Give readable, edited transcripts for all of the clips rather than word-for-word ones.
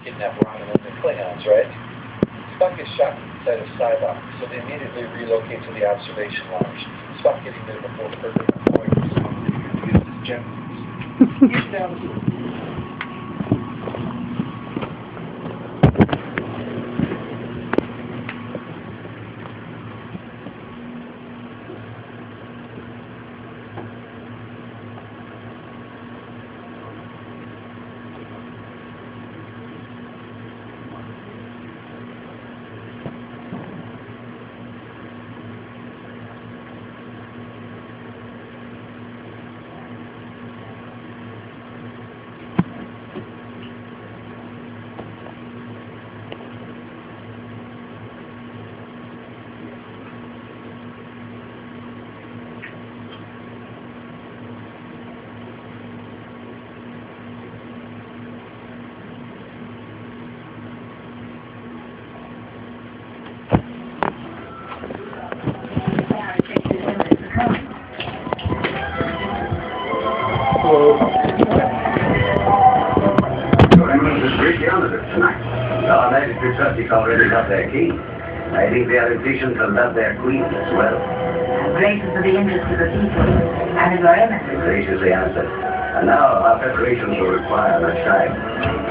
kidnap Romulan and Klingons, right? Spock gets shot inside a Cybok, so they immediately relocate to the observation lounge. Spock getting there before Kirk and McCoy use his gems. He's down to Trusty already got their key. I think they are impatient to love their queen as well. Gracious for the interest of the people, and of your eminence. Graciously answered. And now our preparations will require much time.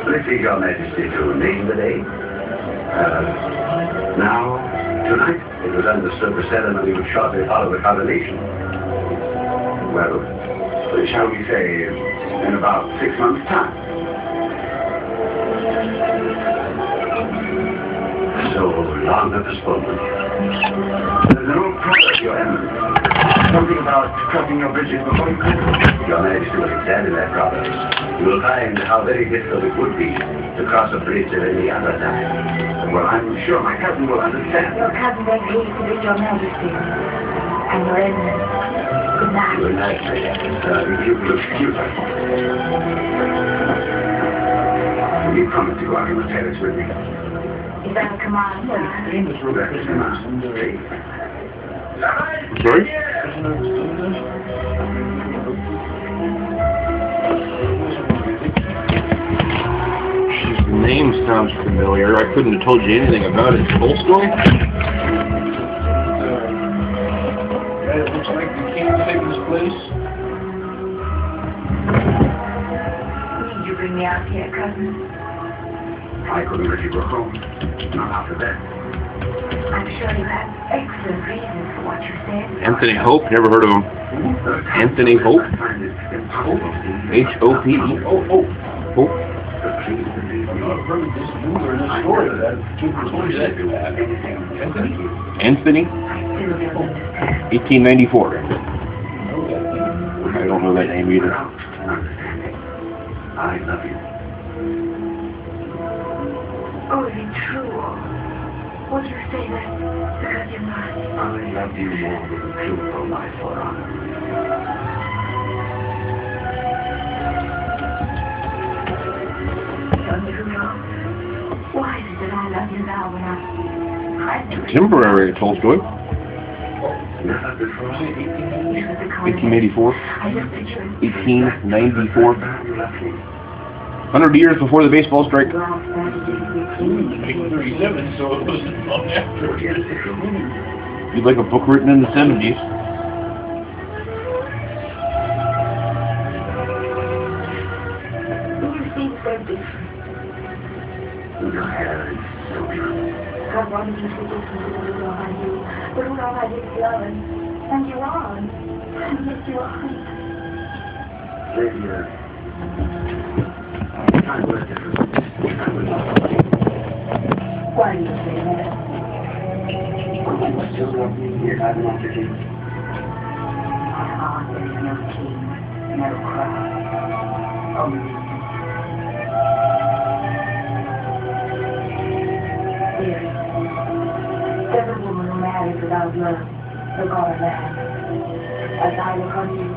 Please leave your majesty to name the day. Now, tonight, it was understood the ceremony would shortly follow the coronation. Well, shall we say, in about 6 months' time? So long a postponement. There's an old proverb, Your Eminence. Something about crossing your bridges before you cross them. Your Majesty will examine that proverb. You will find how very difficult it would be to cross a bridge at any other time. Well, I'm sure my cousin will understand. Your cousin begs leave to bid Your Majesty and Your Eminence good night. Good night, my dear. If you will excuse us. You promised to go out on the terrace with me. Is that a command, sir? That is a command. Sorry? The name sounds familiar. I couldn't have told you anything about it. Tolstoy? It looks like the king's taking his place. Did you bring me out here, cousin? I couldn't let you go home. Not after that. I'm sure you have excellent reasons for what you said. Anthony Hope? Never heard of him. Anthony Hope? H-O-P-E? Hope? Anthony? 1894. I don't know that name either. I love you. Oh, is it true? Would you say that because you're mine? I love you more than the truth of my honor. Don't you know? Why is it that I love you now when I Contemporary Tolstoy. 1884. 1894. 100 years before the baseball strike. 1837, so it wasn't long after. You'd like a book written in the 70s. You seem so different. Your hair is so beautiful. I wanted you to listen to the little I knew, but all I did is love and you're on. And yet you're on. Lydia, I was different. I was not. Why do you say that? I still love you, yet I'm not the king. My heart is no king, no crown, only there's a woman who marries without love, look on a man, as I look on you.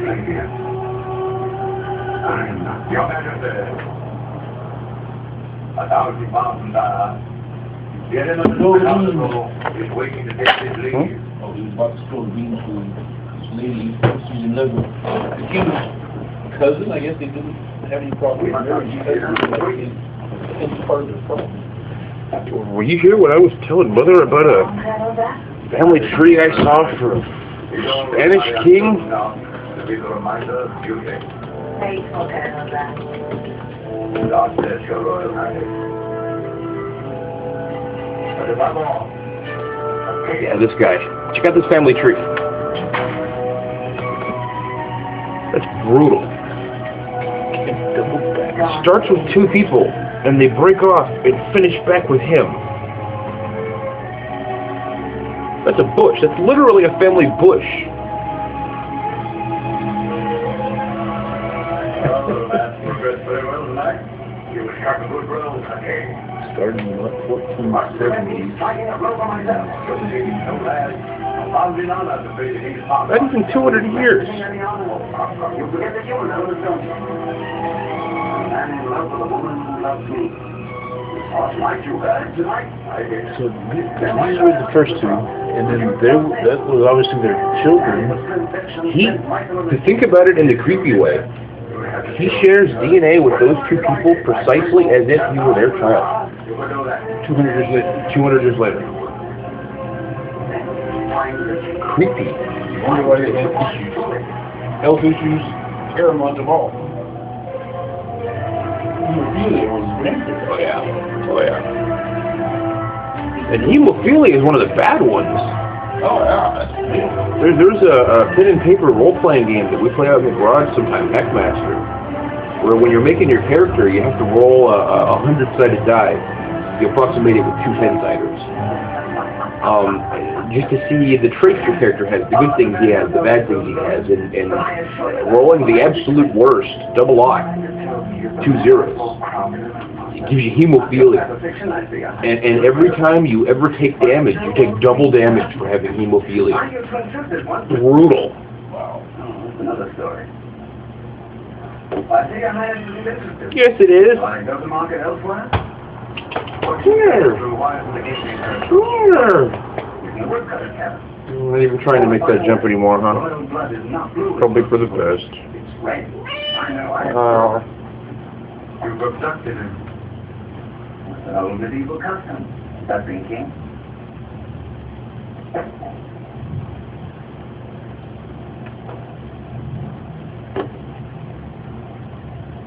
Lydia, I am not your majesty. 1,000 pounds, get him in the hospital. He's waiting to take his leave. he was about to spill the beans to this lady. She's another the king's cousin. I guess they didn't have any problem with marriage because it's part of their problem. Were you here when I was telling Mother about a family tree I saw for a Spanish king? Yeah, this guy. Check out this family tree. That's brutal. It starts with two people, and they break off and finish back with him. That's a bush. That's literally a family bush. Starting in what, 1470s. Not even 200 years. So these were the first two, and then that was obviously their children. To think about it in the creepy way, he shares DNA with those two people precisely as if he were their child. 200 years later. Creepy. I wonder why they had issues. Health issues, paramount of all. Hemophilia was rampant. Oh yeah. Oh yeah. And hemophilia is one of the bad ones. Oh yeah, that's real. There's a pen and paper role-playing game that we play out in the garage sometime, Hackmaster, where when you're making your character, you have to roll a 100-sided die. You approximate it with 2 10-siders. Just to see the traits your character has, the good things he has, the bad things he has, and rolling the absolute worst, double odd, 2 zeros. It gives you hemophilia. And every time you ever take damage, you take double damage for having hemophilia. Brutal. Wow. Another story. I think I might have been interested. Yes, it is. Want to go to market elsewhere? Sure. Sure. I'm not even trying to make that jump anymore, huh? Probably for the best. It's red. I know. You've abducted him. It's an old medieval custom. That thinking.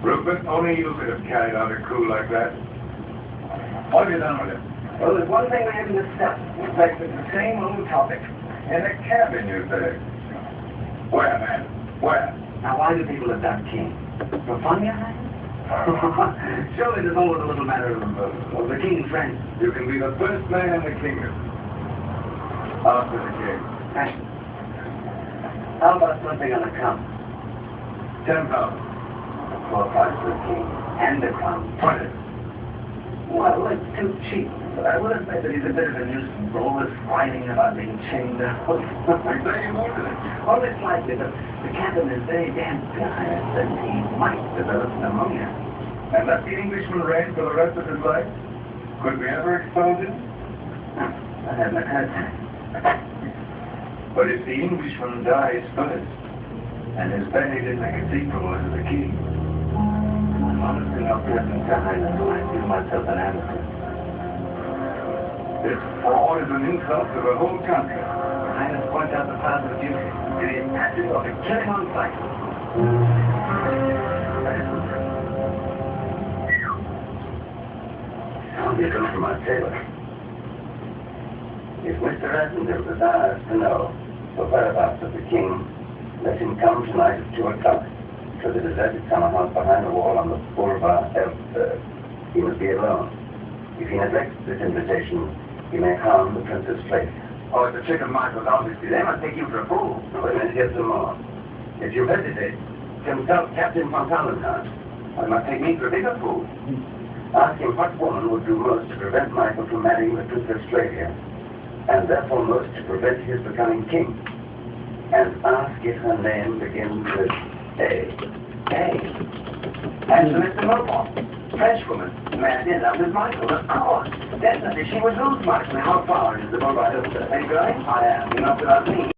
Rupert, only you could have carried out a coup like that. What have you done with it? Well, there's one thing we haven't discussed. In fact, it's the same old topic. In a cabin, you said. Where, man? Where? Now, why do people abduct kings? For fun, you think? Surely there's always a little matter of the king's friend. You can be the first man in the kingdom. After the king. How about something on the count? 10,000. For a price for the king and the crown. 20. Well, it's too cheap. But I would have said that he's a bit of a nuisance, always whining about being chained up. Well, it's likely that the captain is very damn tired that he might develop pneumonia. And let the Englishman reign for the rest of his life? Could we ever expose him? I haven't had time. But if the Englishman dies first, and is buried in the cathedral as the king, I'm honestly not present to Highness, so I feel myself an amateur. This fraud is an insult to the whole country. Your Highness points out the path of duty. It is passive or to kill him on sight. I'll get them from my tailor. If Mr. Essendon desires to know the whereabouts of the king, let him come tonight at 2 o'clock to the deserted summer house behind the wall on the boulevard Elfberg. He must be alone. If he neglects this invitation, he may harm the prince's place. Oh, it's a trick of Michael's, obviously. They must take you for a fool. Wait a minute, here's some more. If you hesitate, consult Captain von Tallenheim. Or he must take me for a bigger fool. Ask him what woman would do most to prevent Michael from marrying the Princess Flavia, and therefore most to prevent his becoming king. And ask if her name begins with A. A. Answer, Mr. Mopar. Frenchwoman. Man, then that was Michael, of course. Definitely, she was lose Michael. How far is the mobile? Are you going? I am. You're not without me.